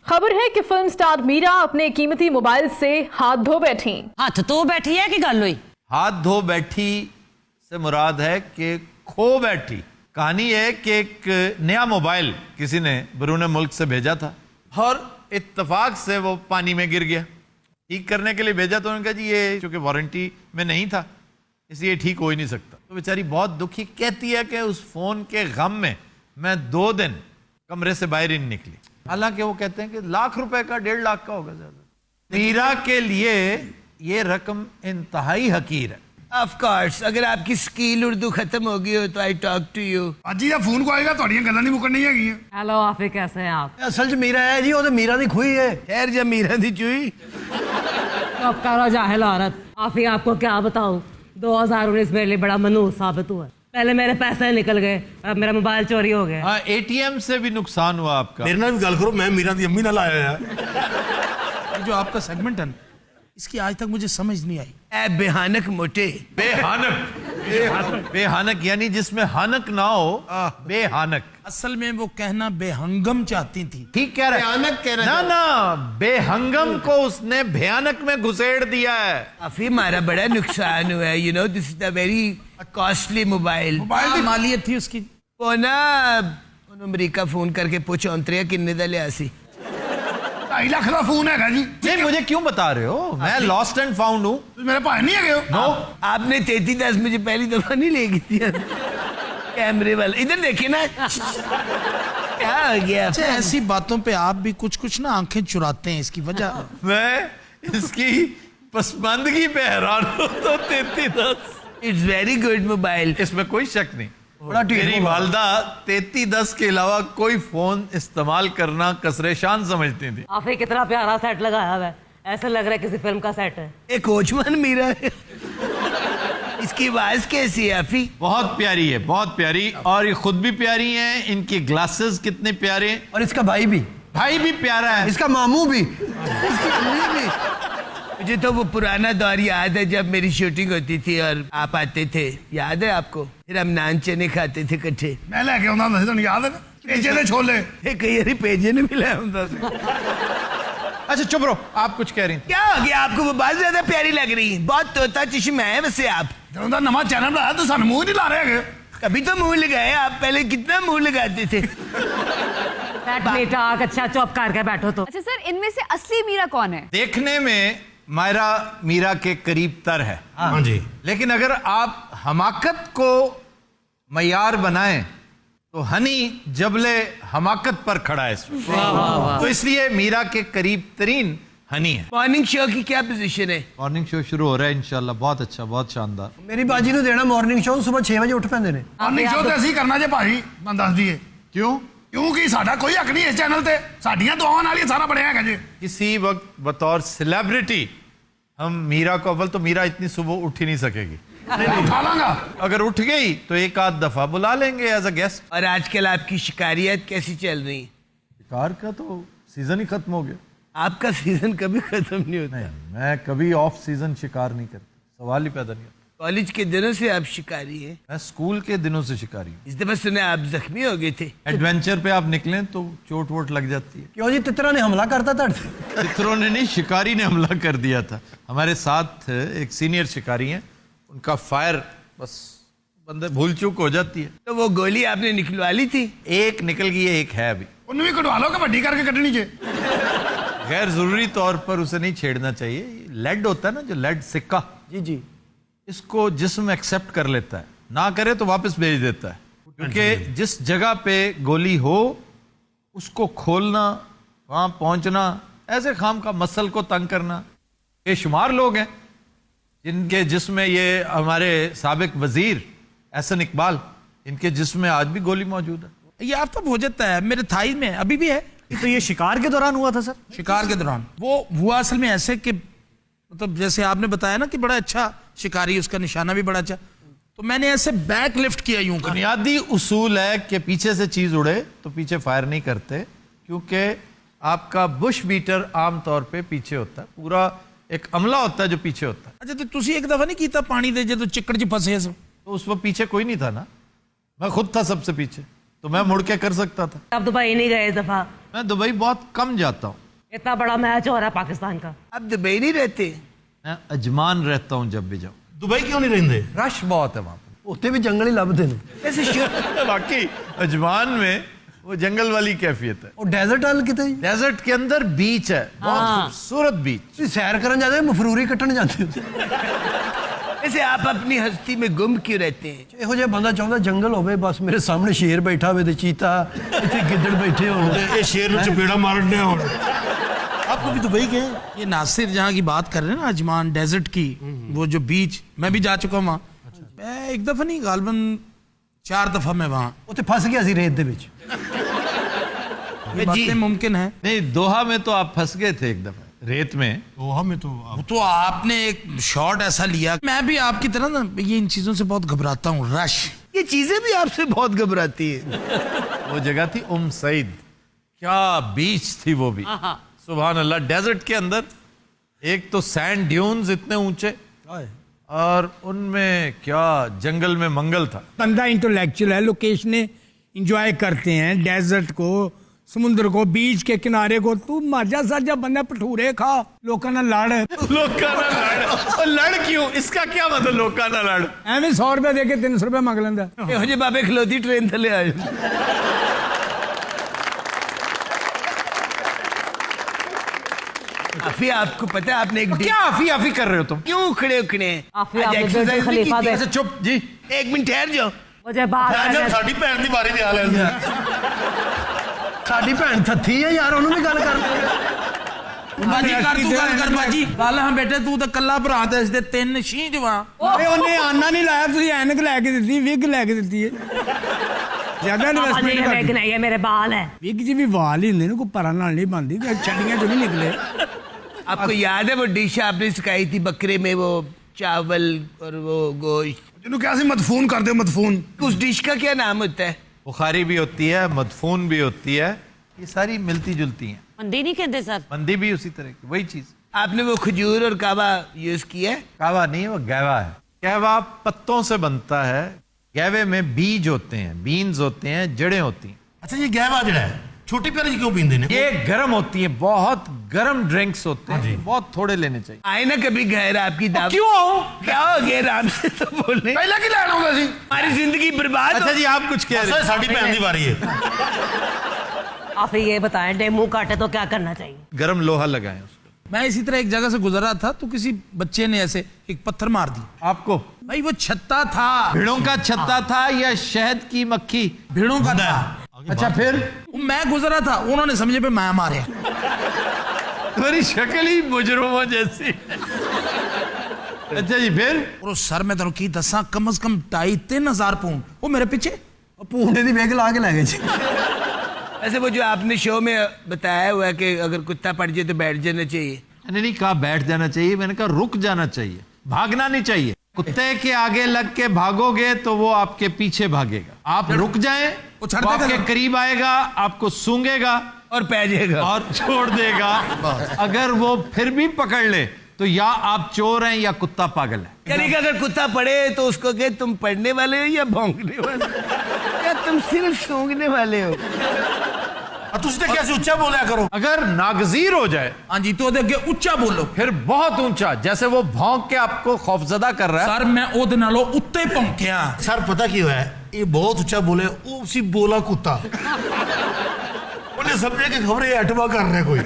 खबर है कि फिल्म स्टार मीरा अपने कीमती मोबाइल से हाथ धो बैठी। हाथ धो बैठी है कि गल हुई? हाथ धो बैठी से मुराद है कि खो बैठी। कहानी है कि एक नया मोबाइल किसी ने बैरून मुल्क से भेजा था और इत्तेफाक से वो पानी में गिर गया। ठीक करने के लिए भेजा तो उन्होंने कहा जी ये चूंकि वारंटी में नहीं था इसलिए ठीक हो ही नहीं सकता। तो बेचारी बहुत दुखी कहती है कि उस फोन के गम में मैं 2 दिन कमरे से बाहर ही नहीं निकली। हालांकि वो कहते हैं कि लाख रुपए का 1.5 लाख का होगा ज्यादा। मीरा के लिए ये रकम इंतहाई हकीर है। ऑफ कोर्स, अगर आपकी स्किल उर्दू खत्म हो गई हो तो आई टॉक टू यू। अजी ये फोन को आएगा ਤੁਹਾਡੀਆਂ ਗੱਲਾਂ ਨਹੀਂ ਮੁੱਕਣ ਨਹੀਂ ਹੈਗੀਆਂ। हेलो आफिक, कैसे हैं आप? असल च मीरा है जी, वो तो मीरा दी खुई है। खैर जब मीरा दी चुई अब करो जाहिल औरत। आफिक आपको क्या बताऊं, 2019 मेरे लिए बड़ा मनहूस साबित हुआ। पहले मेरे पैसे निकल गए, अब मेरा मोबाइल चोरी हो गया। हाँ, एटीएम से भी नुकसान हुआ आपका। मेरे नाल भी गल करो, मैं मीरा दी अम्मी नाल आया यार। ये जो आपका सेगमेंट है ना, इसकी आज तक मुझे समझ नहीं आई। ए बेहानक मोटे। बेहानक बेहानक यानी जिसमें हानक ना हो, बेहानक। असल में वो कहना बेहंगम चाहती थी। ठीक कह रहे भयानक कह रहे ना ना, बेहंगम को उसने भयानक में घुसेड़ दिया है। काफी हमारा बड़ा नुकसान हुआ है। You know this is a very costly mobile. Mobile की मालियत थी उसकी। वो ना अमेरिका फोन करके पूछो अंतरिया किन्ने दा लिया सी। 2.5 लाख का फोन है जी। नहीं, मुझे क्यों बता रहे हो? मैं लॉस्ट एंड फाउंड हूँ। तो मेरे पास नहीं है। नो, आपने 3310 मुझे पहली दफा नहीं लेगी थी कैमरे वाला। इधर देखिए ना क्या हो गया। अच्छा, ऐसी बातों पे आप भी कुछ ना आंखें चुराते हैं, इसकी वजह। मैं इसकी पसमानदगी पे हैरान हूँ। तो 3310 इट्स वेरी गुड मोबाइल। इसमें कोई शक नहीं। बड़ा ठीक मेरी वालदा 3310 के अलावा कोई फोन इस्तेमाल करना कसरे शान समझती थी। आफिक कितना प्यारा सेट लगाया हुआ है, ऐसा लग रहा है किसी फिल्म का सेट है। एक कोचमैन मीरा है। इसकी आवाज कैसी है आफी? बहुत प्यारी है, बहुत प्यारी। और ये खुद भी प्यारी हैं। इनकी ग्लासेस कितने प्यारे हैं। और इसका भाई भी, भाई भी प्यारा है। इसका मामू भी, इसकी अम्मी भी। मुझे तो वो पुराना दौर याद है जब मेरी शूटिंग होती थी और आप आते थे। याद है आपको? फिर हम नान चने खाते थे इकट्ठे। मैं लेके आਉਂਦਾ ਹੁੰਦਾ ਸੀ, ਤੁਹਾਨੂੰ याद है ना? पेजे दे छोले। कई बारी पेजे ने मिला होता था। अच्छा चुप रहो, आप कुछ कह रही थी। क्या हो गया आपको? वो बहुत ज्यादा प्यारी लग रही है। बहुत तोता चश्मा है वैसे आप। ਜਦੋਂ ਦਾ ਨਵਾਂ ਚੈਨਲ ਬਣਾਇਆ तो ਸਾਨੂੰ ਮੂੰਹ नहीं ला रहे हैं। कभी तो मुंह लगाए आप, पहले कितना मुंह लगाते थे। सेट बेटा अच्छा चुप करके बैठो तो। अच्छा सर, इनमें से असली मीरा कौन है? देखने में मायरा मीरा के करीब तर है। हाँ जी। लेकिन अगर आप हमाकत को मयार बनाएं तो हनी जबले हमाकत पर खड़ा है इसमें। तो इसलिए मीरा के करीब तरीन हनी है। मॉर्निंग शो की क्या पोजीशन है? मॉर्निंग शो शुरू हो रहा है इंशाल्लाह। बहुत अच्छा, बहुत शानदार। मेरी बाजी ने देना मॉर्निंग शो, सुबह 6 बजे उठ पैंदे ने। मॉर्निंग शो ਤੇ ਅਸੀਂ ਕਰਨਾ ਜੇ ਭਾਜੀ, ਮੈਂ ਦੱਸ ਦਈਏ। क्यों? क्योंकि ਸਾਡਾ ਕੋਈ ਹੱਕ ਨਹੀਂ ਇਸ ਚੈਨਲ ਤੇ। ਸਾਡੀਆਂ ਦੁਆਵਾਂ ਨਾਲ ਹੀ ਸਾਰਾ ਬਣਿਆ ਹੈਗਾ ਜੀ। किसी वक्त बतौर सेलिब्रिटी हम मीरा को, अव्वल तो मीरा इतनी सुबह उठ ही नहीं सकेगी। उठा लांगा। अगर उठ गई तो एक आध दफा बुला लेंगे एज अ गेस्ट। और आजकल आपकी शिकारियत कैसी चल रही? शिकार का तो सीजन ही खत्म हो गया। आपका सीजन कभी खत्म नहीं होता। नहीं, मैं कभी ऑफ सीजन शिकार नहीं करता, सवाल ही पैदा नहीं होता। कॉलेज के दिनों से आप शिकारी हैं? मैं स्कूल के दिनों से शिकारी हूँ। इस दफा सुना आप जख्मी हो गए थे। एडवेंचर पे आप निकलें तो चोट वोट लग जाती है। क्यों जी, तितरा ने हमला करता था। चित्रों ने नहीं, शिकारी ने हमला कर दिया था। हमारे साथ एक सीनियर शिकारी हैं, उनका फायर बस बंदे भूल चूक हो जाती है। तो वो गोली आपने निकलवा ली थी? एक निकल गई है, एक है अभी। ਉਹਨੂੰ ਵੀ ਕਢਵਾ ਲਓ ਕਿ ਵੱਡੀ ਕਰਕੇ ਕੱਢਣੀ ਜੇ। गैर जरूरी तौर पर उसे नहीं छेड़ना चाहिए। लेड होता है ना, जो लेड सिक्का, जी जी, इसको जिस्म एक्सेप्ट कर लेता है, ना करे तो वापस भेज देता है। क्योंकि जिस जगह पे गोली हो उसको खोलना, वहां पहुंचना, ऐसे खाम का मसल को तंग करना। बेशुमार लोग हैं जिनके जिस्म में, ये हमारे साबिक वजीर एहसन इकबाल, इनके जिस्म में आज भी गोली मौजूद है। ये आप तब हो जाता है, मेरे थाई में अभी भी है। तो ये शिकार के दौरान हुआ था सर? शिकार के दौरान वो हुआ असल में ऐसे कि मतलब जैसे आपने बताया ना कि बड़ा अच्छा शिकारी, उसका निशाना भी बड़ा अच्छा, तो मैंने ऐसे बैक लिफ्ट किया यूं कर। बुनियादी उसूल है कि पीछे से चीज उड़े तो पीछे फायर नहीं करते, क्योंकि आपका बुश बीटर आम तौर पे पीछे होता है, पूरा एक अमला होता है जो पीछे होता है। अच्छा, तो तुसी एक दफा नहीं कीता पानी दे जो चिकड़ च फसे सो? तो उस वक्त पीछे कोई नहीं था ना, मैं खुद था सबसे पीछे। तो मैं मुड़ के कर सकता था। आप दुबई नहीं गए इस दफा? मैं दुबई बहुत कम जाता हूँ। इतना बड़ा मैच हो रहा है पाकिस्तान का। आप दुबई नहीं रहते? मैं अजमान रहता हूँ जब भी जाऊँ। दुबई क्यों नहीं रहते? रश बहुत है वहाँ ਉੱਥੇ ਵੀ जंगल ही ਲੱਭਦੇ ਨੇ ऐसे श्योर पे। वाकई अजमान में वो जंगल वाली कैफियत है। ਉਹ ਡੈਜ਼ਰਟ ਹਾਲ ਕਿਤੇ ਜੀ डेजर्ट के अंदर बीच है, बहुत खूबसूरत बीच। ਤੁਸੀਂ ਸੈਰ ਕਰਨ ਜਾਂਦੇ ਮਫਰੂਰੀ ਕੱਟਣ ਜਾਂਦੇ ਹੋ ऐसे आप अपनी हस्ती में गुम क्यों रहते हैं? ਇਹੋ ਜਿਹਾ ਬੰਦਾ ਚਾਹੁੰਦਾ ਜੰਗਲ ਹੋਵੇ ਬਸ ਮੇਰੇ ਸਾਹਮਣੇ ਸ਼ੇਰ ਬੈਠਾ ਹੋਵੇ ਤੇ ਚੀਤਾ ਇੱਥੇ ਗਿੱਦੜ ਬੈਠੇ ਹੋਣ ये शेर में चपेड़ा मारने हो। आप कभी दुबई गए? ये नासिर जहाँ की बात कर रहे हैं ना, अजमान डेजर्ट की, वो जो बीच, मैं भी जा चुका हूँ वहाँ। मैं एक दफा नहीं, गालबन 4 दफा मैं वहाँ। ਉੱਥੇ ਫਸ ਗਿਆ ਸੀ ਰੇਤ ਦੇ ਵਿੱਚ ये बातें मुमकिन है। नहीं, दोहा में तो आप फंस गए थे एक दफा रेत में। तो आपने एक शॉट ऐसा लिया, मैं भी आपकी तरह ना ये इन चीजों से बहुत घबराता हूँ। रश, ये चीजें भी आपसे बहुत घबराती है। वो जगह थी सईद। क्या बीच थी वो भी, सुभान अल्लाह। डेजर्ट के अंदर एक तो सैंड ड्यून्स इतने ऊंचे, और उनमें क्या जंगल में मंगल था। बंदा इंटेलेक्चुअल है, लोकेशनें इंजॉय करते हैं, डेजर्ट को, समुद्र को, बीच के किनारे को। तू माजा साजा बंदा भटूरे खा, लोगों ना लड़। लोका ना लड़, और लड़ क्यों, इसका क्या मतलब लोका ना लड़? ਐਵੇਂ 100 रुपए दे के 300 रुपए मंग लेंदा। ਇਹੋ ਜਿਹੇ ਬਾਬੇ ਖਲੋਤੀ ट्रेन थले आ जाओ। अभी आपको पता है आपने एक क्या आफी आफी कर रहे हो तुम? क्यों खड़े उखड़े हैं? आफी आज आपने exercise बिल्कुल भी की खलीफा थी। दे। अच्छा चुप जी। एक मिनट ठहर जाओ। मुझे बाहर आने- साड़ी भैन की बारी हाल है। ਸਾਡੀ ਭੈਣ ਥੱਥੀ ਹੈ ਯਾਰ ਉਹਨੂੰ ਵੀ ਗੱਲ ਕਰ बाजी कर तू गल कर बाजी। गल हाँ बेटे, तू तो कला भरा दे, इसदे 3 शींज वां। ਓਏ ਉਹਨੇ ਆਨਾ ਨਹੀਂ ਲਾਇਆ, ਤੁਸੀਂ ਐਨਕ ਲੈ ਕੇ ਦਿੱਤੀ, ਵਿਗ ਲੈ ਕੇ ਦਿੱਤੀ ਹੈ। ਜ਼ਿਆਦਾ पापा जी ਇਨਵੈਸਟਮੈਂਟ ये ਕਰ बैग नहीं है, मेरे बाल है। ਵਿਗ ਜੀ ਵੀ ਵਾਲ ਹੀ ਹੁੰਦੇ ਨੇ, ਕੋਈ ਪਰਾਂ ਨਾਲ ਨਹੀਂ ਬੰਦੀ, ਛੱਡੀਆਂ ਚੋਂ ਨਹੀਂ ਨਿਕਲੇ। आपको याद है वो डिश आपने सिखाई थी बकरे में, वो चावल और वो गोश्त? जिन्हों कैसे मदफून कर दे, मदफून। उस डिश का क्या नाम होता है? बुखारी भी होती है, मदफून भी होती है, ये सारी मिलती जुलती हैं। मंदी नहीं कहते सर? मंदी भी उसी तरह की वही चीज। आपने वो खजूर और कावा यूज किया है? कहवा नहीं, वो गहवा है। कहवा पत्तों से बनता है। गहवे में बीज होते हैं, बीन्स होते हैं, जड़ें होती हैं। अच्छा, ये गहवा जड़ा है, छोटी प्यारी क्यों पींदे ने? ये गर्म होती है, बहुत गर्म ड्रिंक्स होते हैं, बहुत थोड़े लेने चाहिए। आए ना कभी घर आपकी दावत? क्यों आओ? क्या हो गया, आराम से तो बोले। पहला की लैन होगा सी। हमारी जिंदगी बर्बाद अच्छा हो। जी, आप कुछ कह रहे हैं? साड़ी पहन दी बारी है। आप ये बताएं, डेमू काटे तो क्या करना चाहिए? गर्म लोहा लगाएं उसको। मैं इसी तरह एक जगह से गुजर रहा था, तो किसी बच्चे ने ऐसे एक पत्थर मार दिया। आपको भाई वो छत्ता था, भेड़ों का छत्ता था या शहद की मक्खी? भेड़ों का था। अच्छा फिर? मैं गुजर रहा था, उन्होंने समझे पे मैं मारे। तुम्हारी शक्ल ही मुजरिमों जैसी। अच्छा जी फिर? और सर मैं तेन की दसा, कम से कम 2,500-3,000 पाउंड वो मेरे पीछे। ਪੂੰਡੇ ਦੀ ਵਿਗ ਲਾ ਕੇ ਲੈ ਗਏ ਜੀ ऐसे वो जो आपने शो में बताया हुआ है कि अगर कुत्ता पड़ जाए तो बैठ जाना चाहिए। मैंने नहीं कहा बैठ जाना चाहिए, मैंने कहा रुक जाना चाहिए, भागना नहीं चाहिए। कुत्ते के आगे लग के भागोगे तो वो आपके पीछे भागेगा। आप रुक जाएं, वो छड़ वो देगा आपके ना? करीब आएगा, आपको सूंघेगा और पै जाएगा। और छोड़ देगा। अगर वो फिर भी पकड़ ले तो या आप चोर हैं या कुत्ता पागल है। यानी कि अगर कुत्ता पड़े तो उसको कहे तुम पढ़ने वाले हो या भौंकने वाले हो? या तुम सिर्फ सूंघने वाले हो? तुझे कैसे उच्चा बोला करो। अगर नागजीर हो जाए हाँ जी, तो अगे उच्चा बोलो। फिर बहुत ऊंचा, जैसे वो भौंक के आपको खौफजदा कर रहा है। सर मैं ओदे नालों उत्ते भौंकिया। सर पता की है, ये बहुत ऊंचा बोले, वो उसी बोला कुत्ता उन्हें समझे कि खबरें अठवा कर रहे कोई।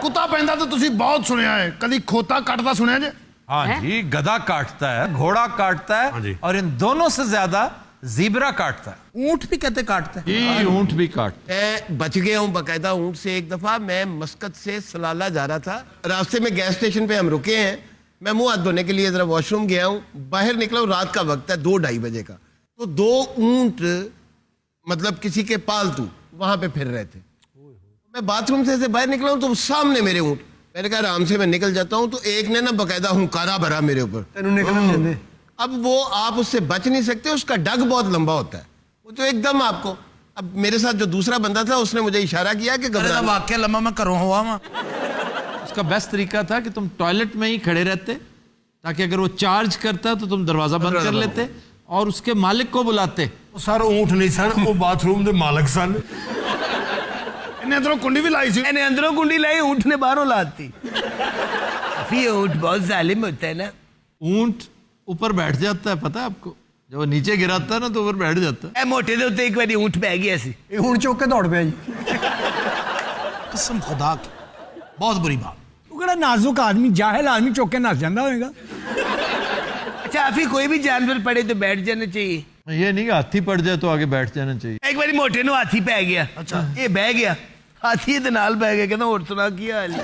कुत्ता पैंदा तो तुसी बहुत सुनिया है, कभी खोता काटता सुनिया जे? हाँ जी, गधा काटता है, घोड़ा काटता हाँ जी। है, और इन दोनों से ज्यादा जीब्रा काटता है। ऊंट भी कहते काटते हैं। जी, ऊंट भी काटता मैं बच गया हूँ बकायदा ऊंट से। एक दफा मैं मस्कत से सलाला जा रहा था, रास्ते में गैस स्टेशन पे हम रुके हैं, मैं मुंह हाथ धोने के लिए जरा वॉशरूम गया हूँ, बाहर निकला हूँ, रात का वक्त है, 2-2:30 बजे का। तो 2 ऊंट मतलब किसी के पालतू वहां पे फिर रहे थे। मैं बाथरूम से ऐसे बाहर निकला हूँ तो सामने मेरे ऊंट, मैंने कहा आराम से मैं निकल जाता हूँ, तो एक ने ना बकायदा हुंकारा भरा मेरे ऊपर। ਤੈਨੂੰ ਨਿਕਲਣ ਦਿੰਦੇ अब वो आप उससे बच नहीं सकते, उसका डग बहुत लंबा होता है, वो तो एकदम आपको। अब मेरे साथ जो दूसरा बंदा था उसने मुझे इशारा किया कि अरे घबरा मत। वाक्य लम्बा मैं करो हुआ वहां। उसका बेस्ट तरीका था कि तुम टॉयलेट में ही खड़े रहते, ताकि अगर वो चार्ज करता तो तुम दरवाजा बंद कर लेते और उसके मालिक को बुलाते, सर ऊंट नहीं सन वो बाथरूम दे मालक सन इन्हें अंदरों कुंडी भी लाई सी मैंने अंदरों कुंडी लाई, ऊँट ने बाहरों लाती। काफी ये ऊँट बहुत जालिम होता है ना। ऊंट ऊपर बैठ जाता है, पता है आपको? जब वो नीचे गिराता है ना तो ऊपर बैठ जाता है। ए मोटे दे उत्ते एक बारी ऊँट बह गया सी, ਹੁਣ ਚੁੱਕ ਕੇ ਦੌੜ ਪਿਆ ਜੀ। कसम खुदा की बहुत बुरी बात। ਉਹ ਕਿਹੜਾ ਨਾਜ਼ੁਕ ਆਦਮੀ, ਜਾਹਿਲ ਆਦਮੀ ਚੁੱਕ ਕੇ ਨੱਸ ਜਾਂਦਾ ਹੋਏਗਾ। अच्छा आप ही कोई भी जानवर पड़े तो बैठ जाना चाहिए। ये नहीं कि हाथी पड़ जाए तो आगे बैठ जाना चाहिए। एक बारी मोटे नु हाथी पै गया, अच्छा ये बह गया, हाथी दे नाल बह गया, कहना और सुना की हाल है?